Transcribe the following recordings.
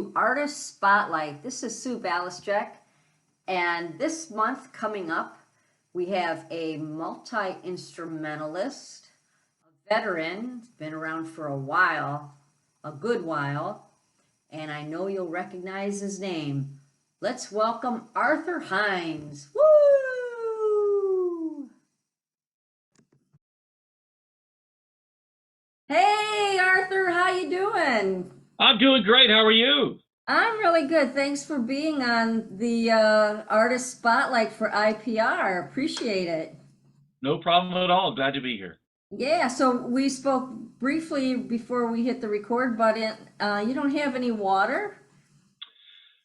to Artist Spotlight. This is Sue Balistrek, and this month coming up, we have a multi-instrumentalist, a veteran, been around for a while, a good while, and I know you'll recognize his name. Let's welcome Arthur Hinds. Woo! Hey, Arthur, how you doing? I'm doing great. How are you? I'm really good. Thanks for being on the Artist Spotlight for IPR. Appreciate it. No problem at all. Glad to be here. Yeah, so we spoke briefly before we hit the record button. You don't have any water?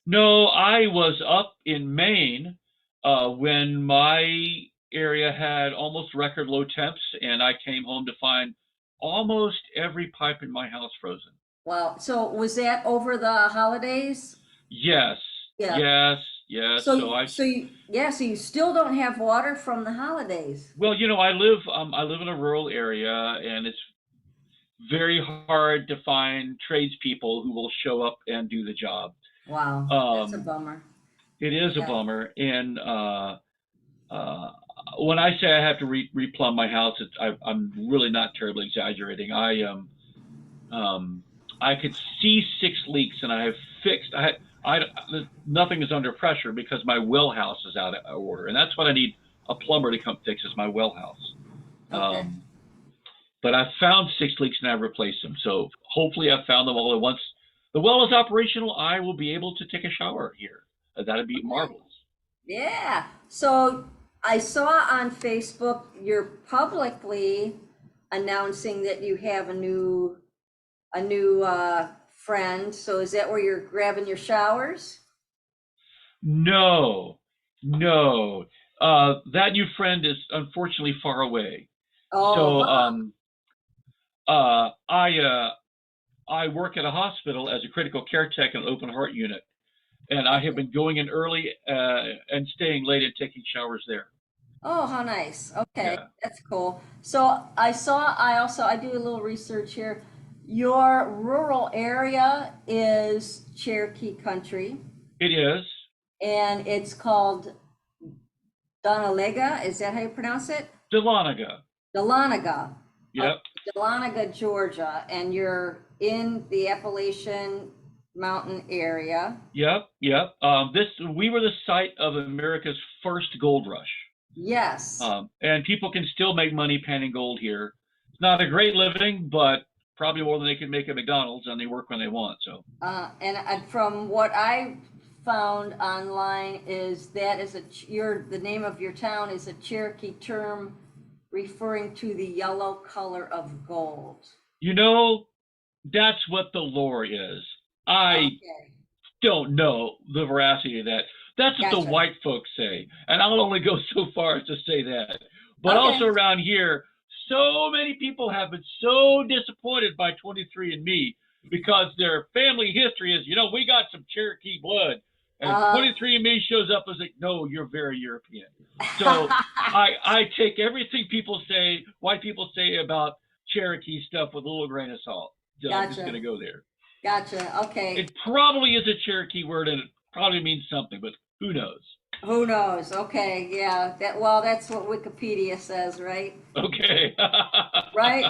No, I was up in Maine when my area had almost record low temps, and I came home to find almost every pipe in my house frozen. Well, so was that over the holidays? Yes, Yeah. yes, yes. So you still don't have water from the holidays. Well, I live in a rural area, and it's very hard to find tradespeople who will show up and do the job. Wow, that's a Um, bummer. it is a Yeah. bummer, and Uh, when I say I have to replumb my house, I'm really not terribly exaggerating. Um, I could see 6 leaks, and I have fixed. Nothing is under pressure because my well house is out of order, and that's what I need a plumber to come fix is my well house. Okay. Um, but I've found 6 leaks and I've replaced them. So hopefully I've found them all at once. The well is operational. I will be able to take a shower here. That'd be Okay. marvelous. Yeah. So I saw on Facebook you're publicly announcing that you have a new friend. So is that where you're grabbing your showers? No, no. That new friend is unfortunately far away. Oh, So huh. uh, I uh, I work at a hospital as a critical care tech in an open heart unit, and I have Okay. been going in early and staying late and taking showers there. Oh, how nice. Okay, Yeah, that's cool. So I do a little research here. Your rural area is Cherokee country, it is. and it's called Donalega. Is that how you pronounce it? Dahlonega. Dahlonega. Okay, Yep, Dahlonega, Georgia, and you're in the Appalachian Mountain area. yep, yep. This we were the site of America's first gold rush. Yes. And people can still make money panning gold here. It's not a great living, but probably more than they can make at McDonald's, and they work when they want. So, From what I found online is that is the name of your town is a Cherokee term referring to the yellow color of gold. you know, that's what the lore is. I Okay, don't know the veracity of that. That's what the gotcha. white folks say, and I'll only go so far as to say that. But also Okay. around here, so many people have been so disappointed by 23andMe because their family history is, we got some Cherokee blood, and Uh, 23andMe shows up as like, no, you're very European. So I take everything people say, white people say about Cherokee stuff with a little grain of salt. So I'm just gotcha. gonna go there. Gotcha. Okay. It probably is a Cherokee word and it probably means something, but who knows? Who knows? Okay. Yeah. That's what Wikipedia says, right? Okay. Right.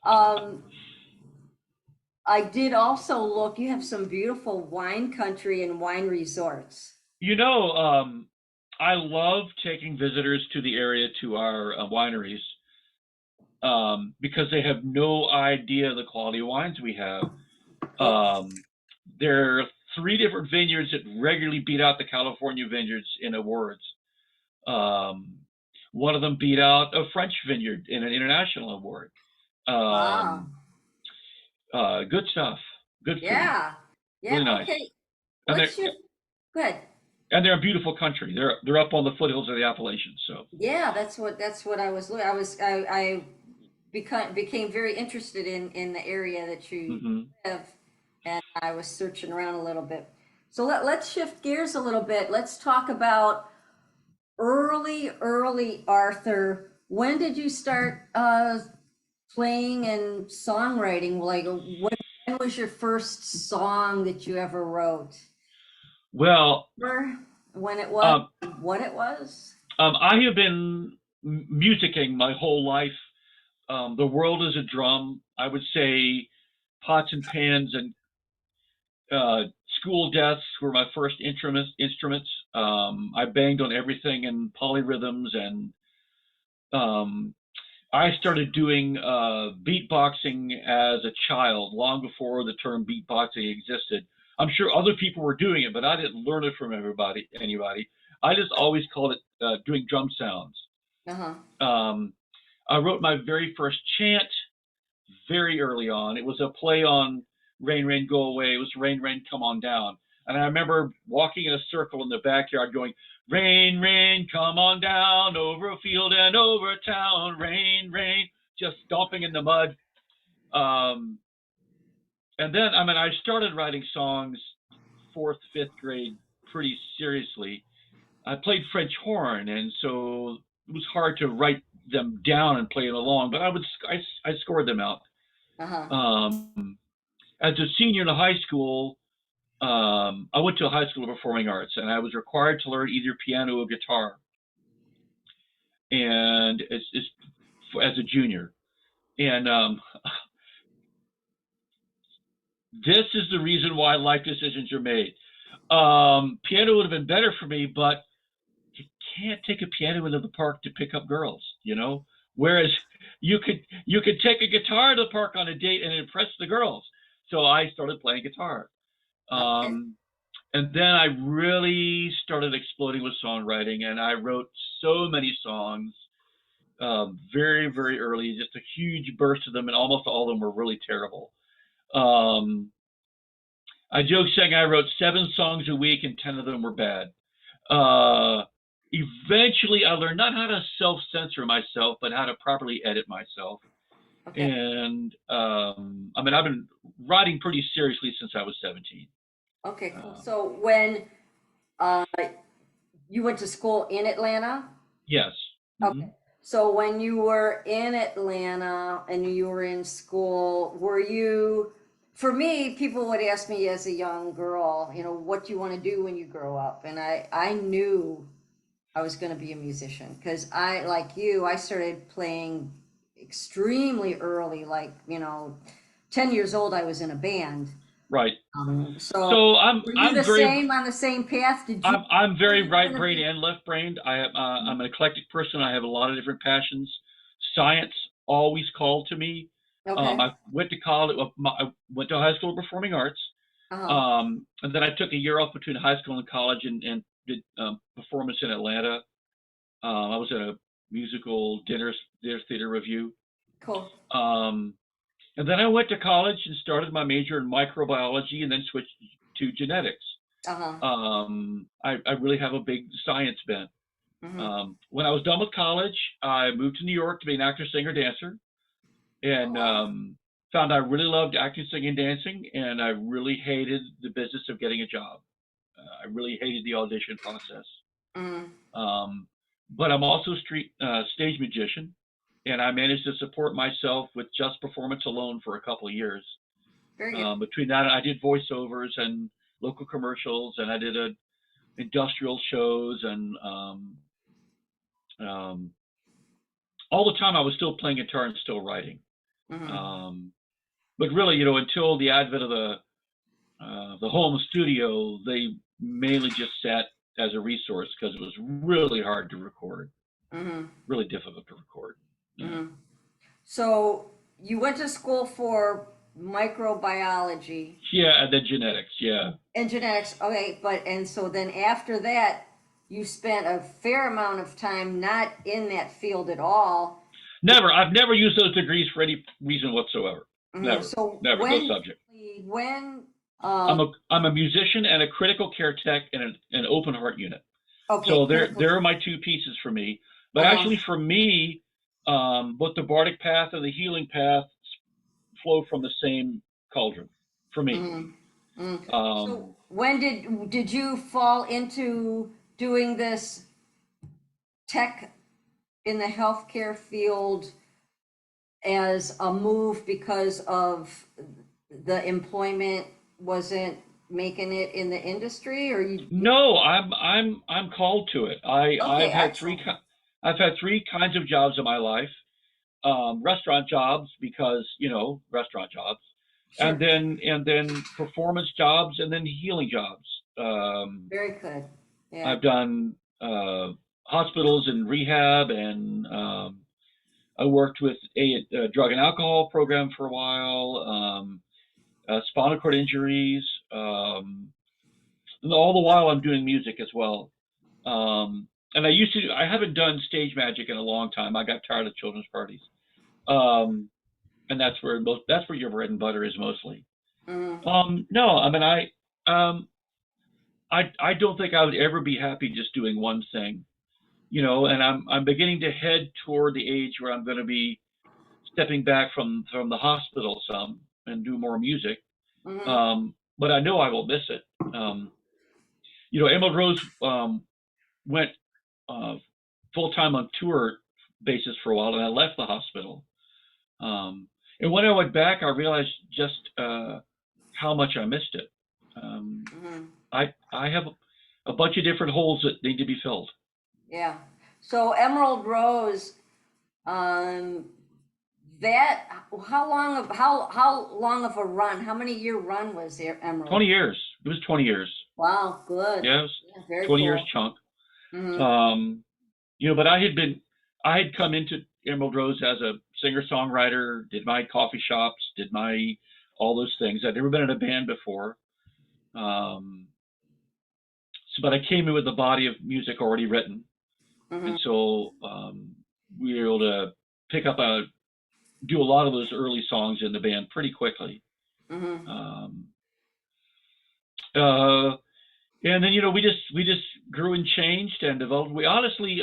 Um, I did also look, you have some beautiful wine country and wine resorts. you know, um, I love taking visitors to the area to our wineries because they have no idea the quality of wines we have. Oh, Um, there are three different vineyards that regularly beat out the California vineyards in awards. Um, one of them beat out a French vineyard in an international award. wow. Um, good stuff, good food, Yeah. really Yeah. nice, Okay. and Let's shift. Good. they're a beautiful country. They're up on the foothills of the Appalachians. So Yeah, that's what I was looking. I became very interested in the area that you hmm live, and I was searching around a little bit. So let's shift gears a little bit. Let's talk about early Arthur. When did you start playing and songwriting? Like when When was your first song that you ever wrote? Well, Remember when it was, um, what it was? I have been musicking my whole life. The world is a drum. I would say pots and pans and uh, school desks were my first instruments. I banged on everything in polyrhythms, and um, I started doing beatboxing as a child, long before the term beatboxing existed. I'm sure other people were doing it, but I didn't learn it from anybody. I just always called it doing drum sounds. Uh-huh. Um, I wrote my very first chant very early on. It was a play on Rain, Rain, Go Away. It was Rain, Rain, Come On Down. And I remember walking in a circle in the backyard going, Rain, rain, come on down over a field and over a town. Rain, rain, just stomping in the mud. Um, and then, I started writing songs fourth, fifth grade pretty seriously. I played French horn, and so it was hard to write them down and play them along, but I scored them out. Uh-huh. Um, as a senior in high school, I went to a high school of performing arts, and I was required to learn either piano or guitar. And as a junior, and this is the reason why life decisions are made. Piano would have been better for me, but you can't take a piano into the park to pick up girls, you know. Whereas you could take a guitar to the park on a date and impress the girls. So I started playing guitar. Okay. Um, and then I really started exploding with songwriting, and I wrote so many songs very, very early, just a huge burst of them, and almost all of them were really terrible. Um, I joke saying I wrote 7 songs a week, and 10 of them were bad. Uh, Eventually, I learned not how to self censor myself, but how to properly edit myself. Okay. And I've been writing pretty seriously since I was 17. Okay, cool. Um, So when uh you went to school in Atlanta? yes. Okay. Hmm. So when you were in Atlanta and you were in school, were you, for me, people would ask me as a young girl, what do you want to do when you grow up? And I knew I was going to be a musician because I, like you, I started playing extremely early, like, 10 years old, I was in a band. Right. So So I'm were you I'm the very same on the same path? Did you I'm know very you were right going to brained be? and left brained. I'm an eclectic person. I have a lot of different passions. Science always called to me. Okay. I went to college. I went to high school of performing arts, Uh-huh. and then I took a year off between high school and college and did performance in Atlanta. I was at a musical dinner theater review. Cool. Um, and then I went to college and started my major in microbiology, and then switched to genetics. Uh-huh. I really have a big science bent. Mm-hmm. When I was done with college, I moved to New York to be an actor, singer, dancer, Oh, and wow. found I really loved acting, singing, dancing, and I really hated the business of getting a job. I really hated the audition process. Mm, Um, but I'm also a stage magician, and I managed to support myself with just performance alone for a couple of years. very good. Between that, I did voiceovers and local commercials, and I did industrial shows, and um, all the time I was still playing guitar and still writing. Mm-hmm. Um, but really, until the advent of the home studio, they mainly just sat as a resource because it was really hard to record, Mm-hmm. really difficult to record. Yeah, Mm-hmm. So you went to school for microbiology yeah, and then genetics. Yeah, and genetics. Okay, and so then after that, you spent a fair amount of time not in that field at all. never. I've never used those degrees for any reason whatsoever. Mhm. Never, So never. No subject. when, I'm a musician and a critical care tech and an open heart unit. okay, So there critical. there are my two pieces for me. But Uh-huh. actually, for me, both the bardic path and the healing path flow from the same cauldron. For me, Mm-hmm. Mm. So um, when did you fall into doing this tech in the healthcare field as a move because of the employment wasn't making it in the industry, or you? No, I'm called to it. Okay, excellent. I've had three kinds of jobs in my life. Restaurant jobs because restaurant jobs, Sure. and then performance jobs, and then healing jobs. Very good. Yeah. I've done hospitals and rehab, and I worked with a drug and alcohol program for a while. Spinal cord injuries. And all the while I'm doing music as well. And I haven't done stage magic in a long time. I got tired of children's parties. Um, and that's where your bread and butter is mostly. Mm, No, I mean, um, I don't think I would ever be happy just doing one thing, and I'm beginning to head toward the age where I'm going to be stepping back from the hospital some and do more music. mm, But I know I will miss it. Emerald Rose went uh, full time on tour basis for a while, and I left the hospital. Um, and when I went back, I realized just how much I missed it. Um, mm. I have a bunch of different holes that need to be filled. Yeah. So Emerald Rose, um, that how long of a run? How many year run was there, Emerald? 20 years. It was 20 years. Wow, good. Yeah, it was Yeah, very 20 years cool. chunk. Mm-hmm. Um, but I had come into Emerald Rose as a singer songwriter, did my coffee shops, did my all those things. I'd never been in a band before. Um, but I came in with a body of music already written, Mm-hmm. and so we were able to pick up do a lot of those early songs in the band pretty quickly. Mm-hmm. Um, uh, and then we just grew and changed and developed. We honestly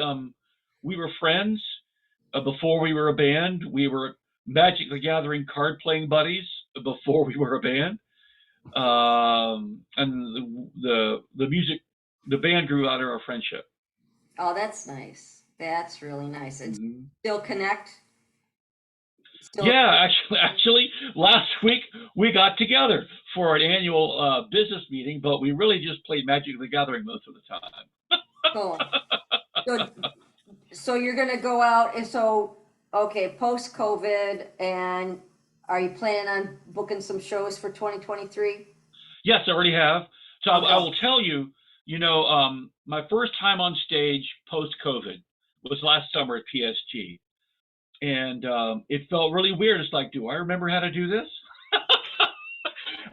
we were friends before we were a band. We were Magic the Gathering card playing buddies before we were a band. And the music, the band grew out of our friendship. Oh, that's nice. That's really nice. And Mm-hmm. still connect? Still. Yeah, actually, last week we got together for an annual business meeting, but we really just played Magic the Gathering most of the time. Cool. So, so you're gonna go out and so, okay, post-COVID, and are you planning on booking some shows for 2023? Yes, I already have. So I Okay. will tell you, my first time on stage post COVID was last summer at PSG, and it felt really weird. It's like, do I remember how to do this?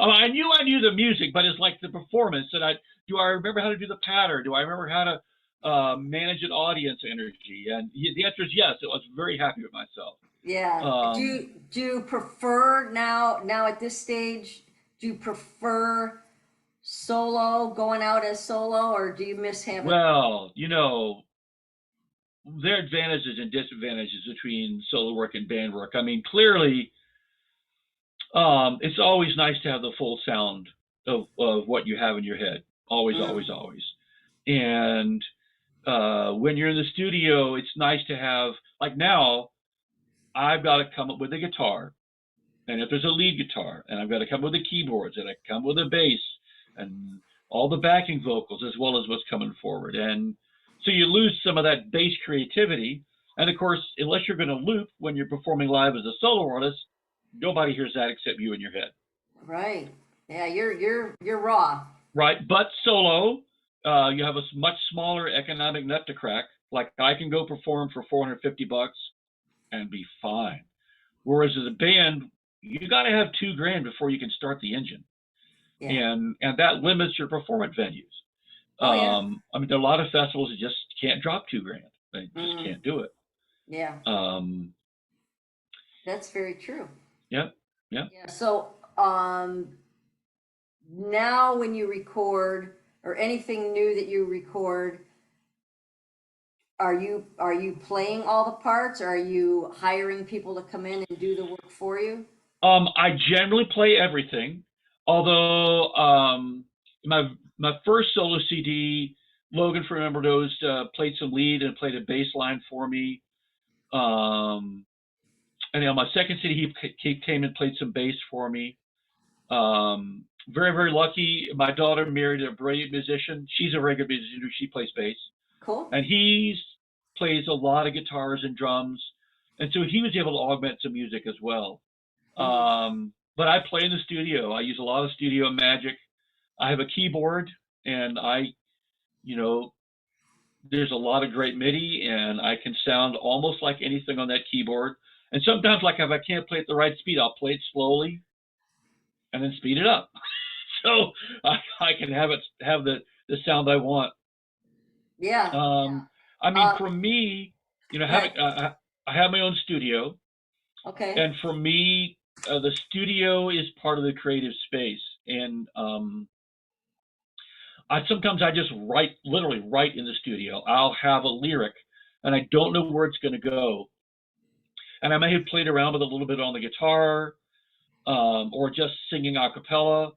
I knew the music, but it's like the performance. And do I remember how to do the pattern? Do I remember how to manage an audience energy? And the answer is yes. I was very happy with myself. Yeah. Um, Do you prefer now at this stage, do you prefer solo, going out as solo, or do you miss having? well, there are advantages and disadvantages between solo work and band work. I mean, clearly, it's always nice to have the full sound of what you have in your head. Always, always, Mm, always. And when you're in the studio, it's nice to have, like now, I've got to come up with a guitar. And if there's a lead guitar, and I've got to come up with the keyboards, and I come with a bass, and all the backing vocals, as well as what's coming forward. And so you lose some of that bass creativity. And of course, unless you're going to loop when you're performing live as a solo artist, nobody hears that except you in your head. right. Yeah, you're raw. Right? But solo, you have a much smaller economic nut to crack. Like I can go perform for 450 bucks and be fine. Whereas as a band, you got to have 2 grand before you can start the engine, Yeah. and that limits your performance venues. Oh yeah. I mean, there are a lot of festivals that just can't drop 2 grand. They just Mm, can't do it. yeah. Um, That's very true. yep, yep. Yeah. So, now when you record or anything new that you record, are you playing all the parts? Or are you hiring people to come in and do the work for you? I generally play everything, although my first solo CD, Logan from Remember Those, played some lead and played a bass line for me. Um, and on my second CD, he came and played some bass for me. Very, very lucky. My daughter married a brilliant musician. She's a very good musician. She plays bass, Cool. and he plays a lot of guitars and drums, and so he was able to augment some music as well. Mhm. But I play in the studio. I use a lot of studio magic. I have a keyboard, and you know, there's a lot of great MIDI, and I can sound almost like anything on that keyboard. And sometimes, like if I can't play at the right speed, I'll play it slowly and then speed it up, so I can have the sound I want. Yeah. Um, I mean, Uh, for me, having good. I have my own studio, Okay. and for me, the studio is part of the creative space, and I just literally write in the studio. I'll have a lyric, and I don't know where it's going to go, and I may have played around with it a little bit on the guitar, or just singing a cappella.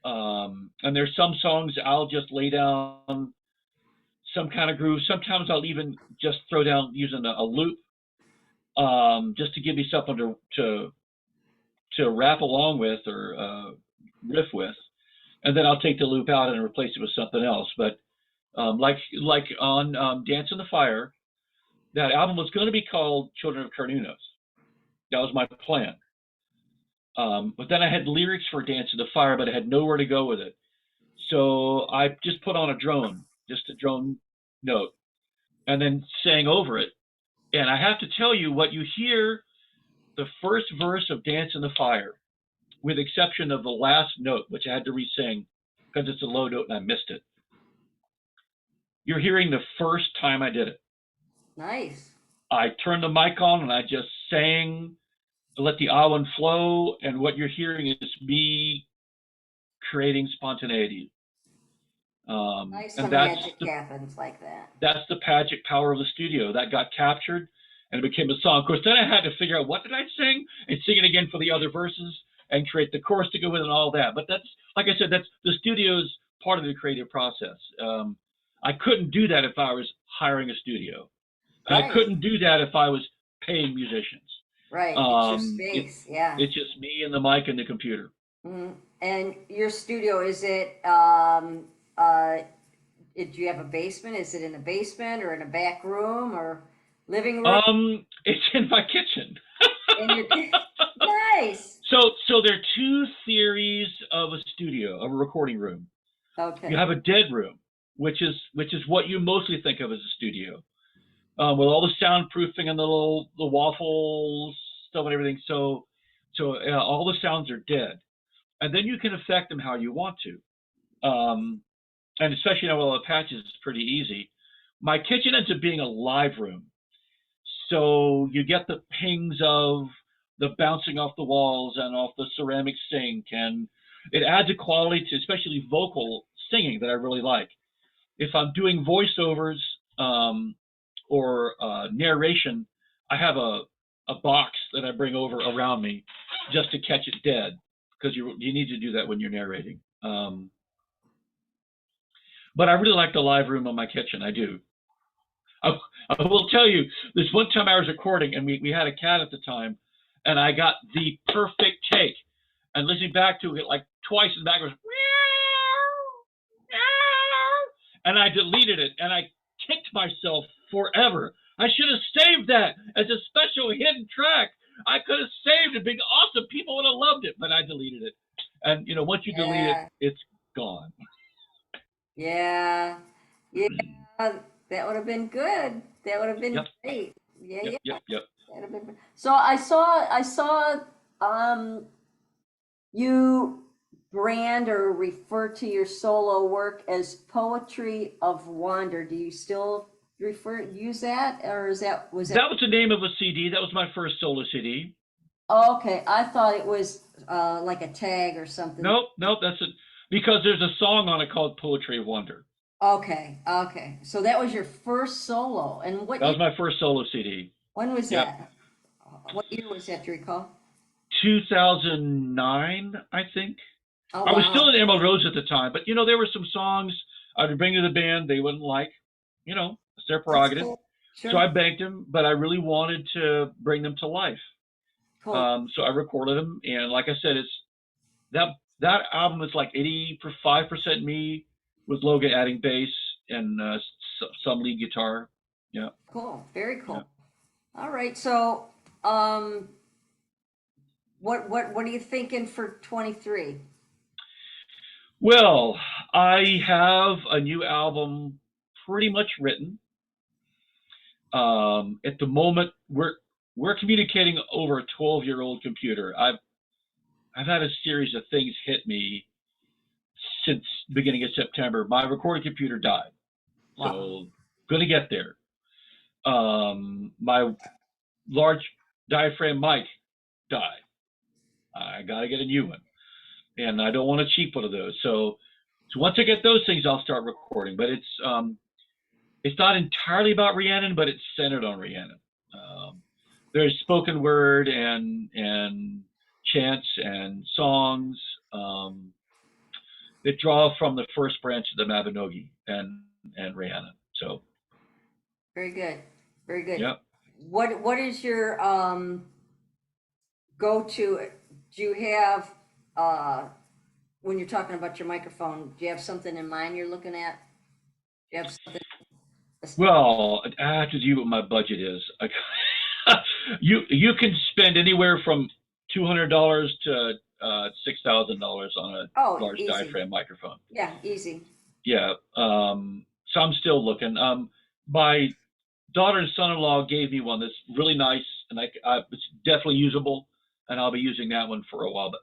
And there's some songs I'll just lay down some kind of groove. Sometimes I'll even just throw down using a loop, just to give me something to rap along with or riff with, and then I'll take the loop out and replace it with something else. But like on Dance in the Fire, that album was going to be called Children of Carnunos. That was my plan. But then I had lyrics for Dance in the Fire, but I had nowhere to go with it. So I just put on just a drone note, and then sang over it. And I have to tell you, what you hear, the first verse of Dance in the Fire, with exception of the last note, which I had to re-sing because it's a low note and I missed it. You're hearing the first time I did it. Nice. I turned the mic on and I just sang, let the ah one flow, and what you're hearing is me creating spontaneity. Nice And when magic happens like that. that's the magic power of the studio. That got captured and it became a song. Of course, then I had to figure out what did I sing and sing it again for the other verses and create the chorus to go with it and all that. But that's, like I said, that's the studio's part of the creative process. I couldn't do that if I was hiring a studio, and I Right. couldn't do that if I was paying musicians. Right. It's your Um, it, space. Yeah. it's just me and the mic and the computer. Mhm. And your studio, is it, do you have a basement? Is it in a basement or in a back room or living room? It's in my kitchen. In your, nice. So there are two theories of a studio, of a recording room. You Okay. have a dead room, which is what you mostly think of as a studio, with all the soundproofing and the waffles stuff and everything. So all the sounds are dead, and then you can affect them how you want to. And especially now with all the patches, it's pretty easy. My kitchen ends up being a live room, so you get the pings of the bouncing off the walls and off the ceramic sink, and it adds a quality to especially vocal singing that I really like. If I'm doing voiceovers, um, or narration, I have a box that I bring over around me just to catch it dead, because you need to do that when you're narrating. But I really like the live room in my kitchen. I do. I, I will tell you, this one time I was recording and we had a cat at the time, and I got the perfect take. And listening back to it like twice in the back, it was meow, meow, and I deleted it and I kicked myself forever. I should have saved that as a special hidden track. I could have saved it, been awesome. People would have loved it, but I deleted it. And once you delete it, Yeah. it's gone. Yeah. Yeah. That would have been good. That would have been Yep, great. Yeah. yep, Yeah. yep, yep. That'd have been. So I saw, um, you brand or refer to your solo work as Poetry of Wonder. Do you still use that, or was that? That was the name of a CD. That was my first solo CD. Oh, okay, I thought it was like a tag or something. Nope, nope. That's it. Because there's a song on it called "Poetry of Wonder." Okay, okay. So that was your first solo, and what That year? was my first solo CD. When was Yep, that? What year was that? Do you recall? 2009, I think. Oh, I was still wow. in Emerald Rose at the time, but there were some songs I would bring to the band they wouldn't like. It's their That's prerogative. cool. So I Sure. begged them, but I really wanted to bring them to life. Cool. So I recorded them, and like I said, it's that that album is like 85% me, with Logan adding bass and some lead guitar. Yeah. Cool, very Yeah. cool. All right, so, what are you thinking for 23? Well, I have a new album pretty much written. At the moment, we're communicating over a 12-year-old computer. I've had a series of things hit me since beginning of September. My recording computer died, Wow. so gonna get there. My large diaphragm mic died. I gotta get a new one, and I don't want a cheap one of those. So once I get those things, I'll start recording. But it's not entirely about Rhiannon, but it's centered on Rhiannon. There's spoken word and chants and songs that draw from the first branch of the Mabinogi and Rhiannon. So Very good, very good. yep. What is your go-to? Do you have when you're talking about your microphone? Do you have something in mind you're looking at? Do you have something? Well, I have to do what my budget is. You can spend anywhere from $200 to $6,000 on a Oh, large easy. diaphragm microphone. Yeah, easy. Yeah. So I'm still looking. My daughter and son-in-law gave me one that's really nice, and it's definitely usable, and I'll be using that one for a while. But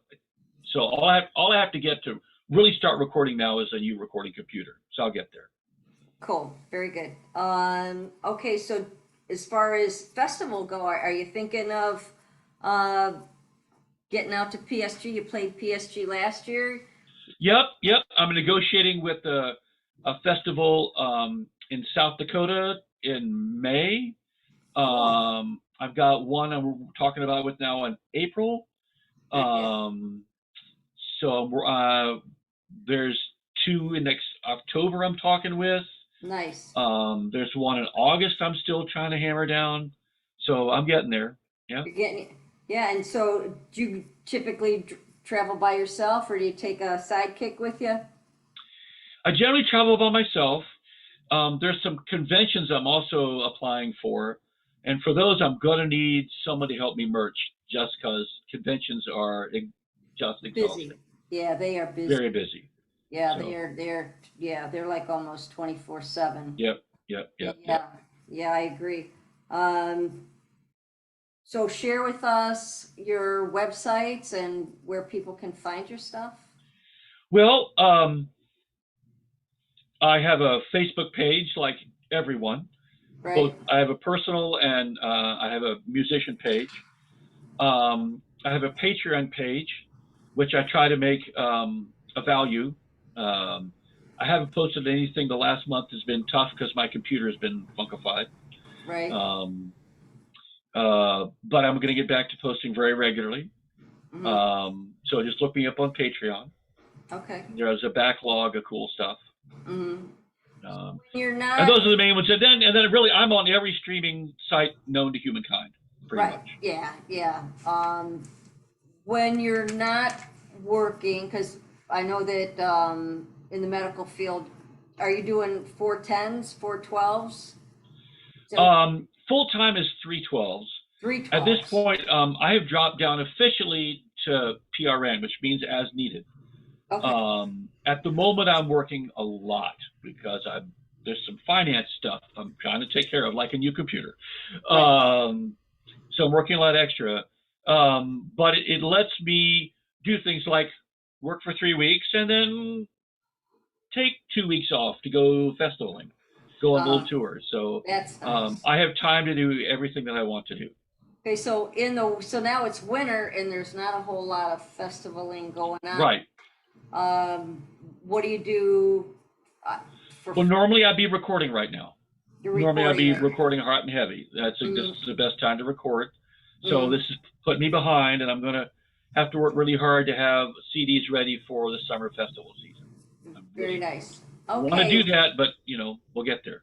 so all I have to get to really start recording now is a new recording computer. So I'll get there. Cool, very good. Okay, so as far as festival go, are you thinking of getting out to PSG? You played PSG last year. Yep. I'm negotiating with a festival in South Dakota in May. I've got one I'm talking about with now in April. So there's two in next October I'm talking with. Nice. There's one in August I'm still trying to hammer down. So I'm getting there. Yeah. You're getting, yeah, and so do you typically travel by yourself or do you take a sidekick with you? I generally travel by myself. There's some conventions I'm also applying for. And for those, I'm going to need someone to help me merch just because conventions are just exhausting. Busy. Yeah, they are busy. Very busy. Yeah, So. they're like almost 24/7. Yep. Yeah, I agree. So share with us your websites and where people can find your stuff. Well, I have a Facebook page like everyone. Right. Both I have a personal and I have a musician page. I have a Patreon page, which I try to make a value. I haven't posted anything. The last month has been tough because my computer has been funkified. Right. But I'm going to get back to posting very regularly. Mm-hmm. So just look me up on Patreon. Okay. There's a backlog of cool stuff. Mm-hmm. You're not. And those are the main ones. And then really, I'm on every streaming site known to humankind, pretty much. Yeah. When you're not working, because I know that in the medical field, are you doing 410s, 412s? Full time is 312s. 312s. At this point, I have dropped down officially to PRN, which means as needed. Okay. At the moment, I'm working a lot because there's some finance stuff I'm trying to take care of, like a new computer. Right. So I'm working a lot extra. But it lets me do things like work for 3 weeks and then take 2 weeks off to go festivaling, go on little tours. So that's nice. I have time to do everything that I want to do. Okay, so now it's winter and there's not a whole lot of festivaling going on. Right. What do you do? Well, normally I'd be recording right now. Normally I'd be recording hot and heavy. This is the best time to record. So this is putting me behind, and I'm going to have to work really hard to have CDs ready for the summer festival season. Very nice. Okay. I want to do that, but we'll get there.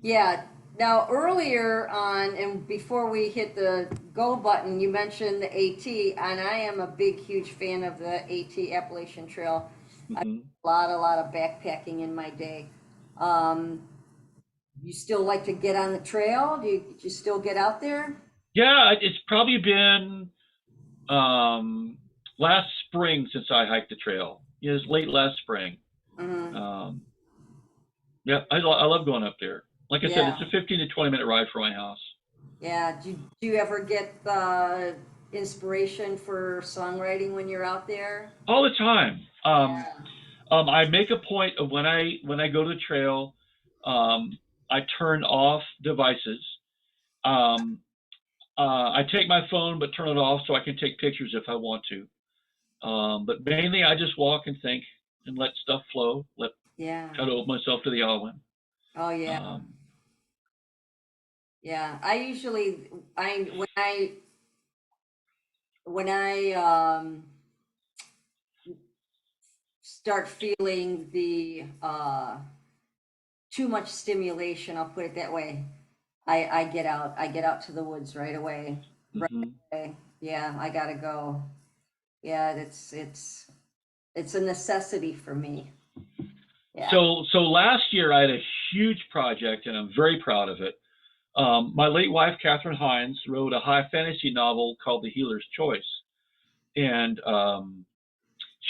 Yeah. Now, earlier on, and before we hit the go button, you mentioned the AT, and I am a big, huge fan of the AT Appalachian Trail. I did Hmm. a lot of backpacking in my day. You still like to get on the trail? Do you still get out there? Yeah, it's probably been last spring since I hiked the trail. It was late last spring. Hmm. Um, yeah, I love going up there. Like I said, Yeah, it's a 15 to 20-minute ride from my house. yeah. Do you ever get inspiration for songwriting when you're out there? All the time. Yeah. I make a point of when I go to the trail, I turn off devices. Um, I take my phone, but turn it off so I can take pictures if I want to. But mainly, I just walk and think and let stuff flow. Yeah. Try to open myself to the Alwyn. Oh, yeah. Um, Yeah. I usually, when I start feeling the too much stimulation, I'll put it that way. I get out. I get out to the woods right away. Right mhm. away. Yeah, I gotta go. Yeah, it's a necessity for me. Yeah. So last year I had a huge project, and I'm very proud of it. My late wife, Catherine Hinds, wrote a high fantasy novel called The Healer's Choice, and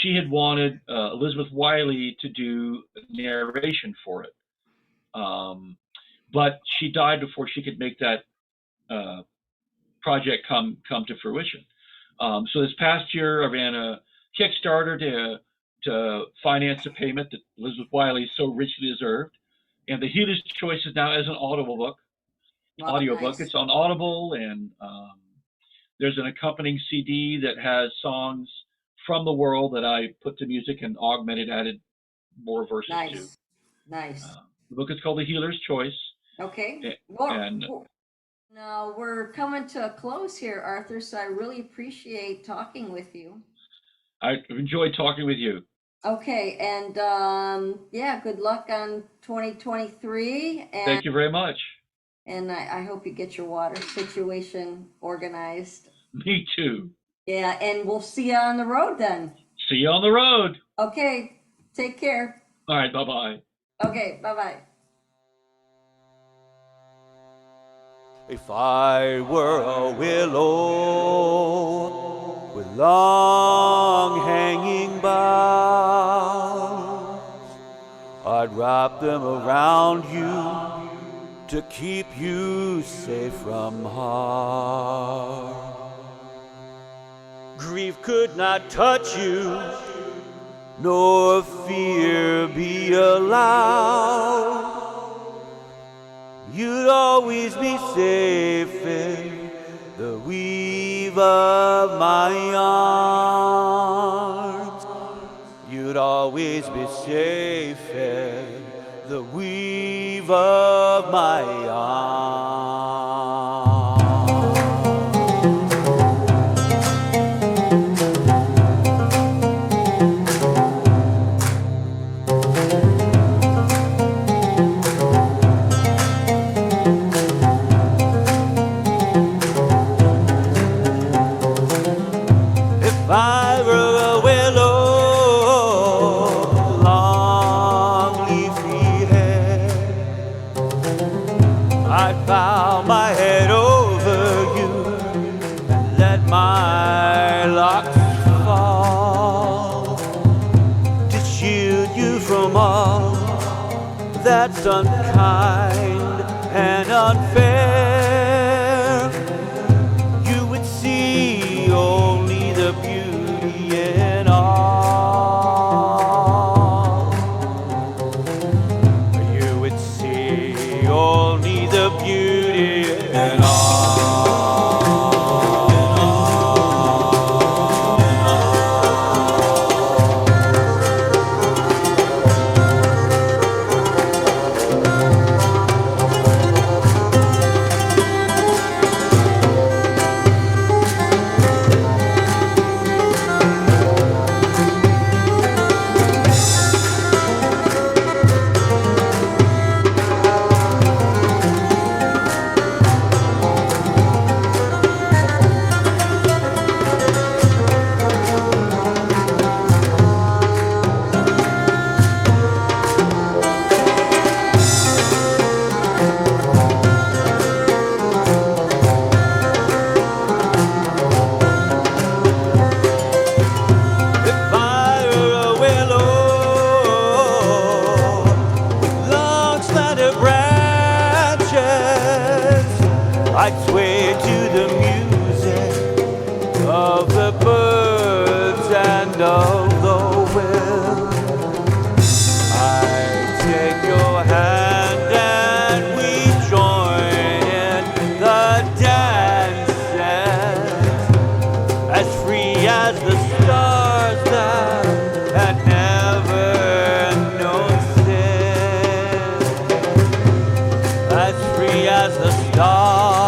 she had wanted Elizabeth Wiley to do narration for it, um, but she died before she could make that uh, project come to fruition. So this past year, I ran a Kickstarter to finance a payment that Elizabeth Wiley so richly deserved, and The Healer's Choice is now as an audible book. Well, Audiobook. nice. It's on Audible, and there's an accompanying CD that has songs from the world that I put to music and augmented, added more verses to. Nice. Nice. The book is called The Healer's Choice, Okay. Well, and now we're coming to a close here, Arthur, so I really appreciate talking with you. I've enjoyed talking with you. Okay, and yeah, good luck on 2023, Thank you very much. and I hope you get your water situation organized. Me too. Yeah, and we'll see you on the road then. See you on the road. Okay, take care. All right, bye bye. Okay, bye-bye. If I were a willow with long hanging boughs, I'd wrap them around you to keep you safe from harm. Grief could not touch you, nor fear be allowed. You'd always be safe in the weave of my arms. You'd always be safe in the weave of my arms. If I were a willow, long leafy hair, I'd bow my head over you and let my locks fall to shield you from all that's unkind and unfair. You would see only the beauty in all. You would see only the beauty in all. I'd sway to the music of the birds and of the wind. I'd take your hand and we join in the dances, as free as the stars that had never known sin, as free as the stars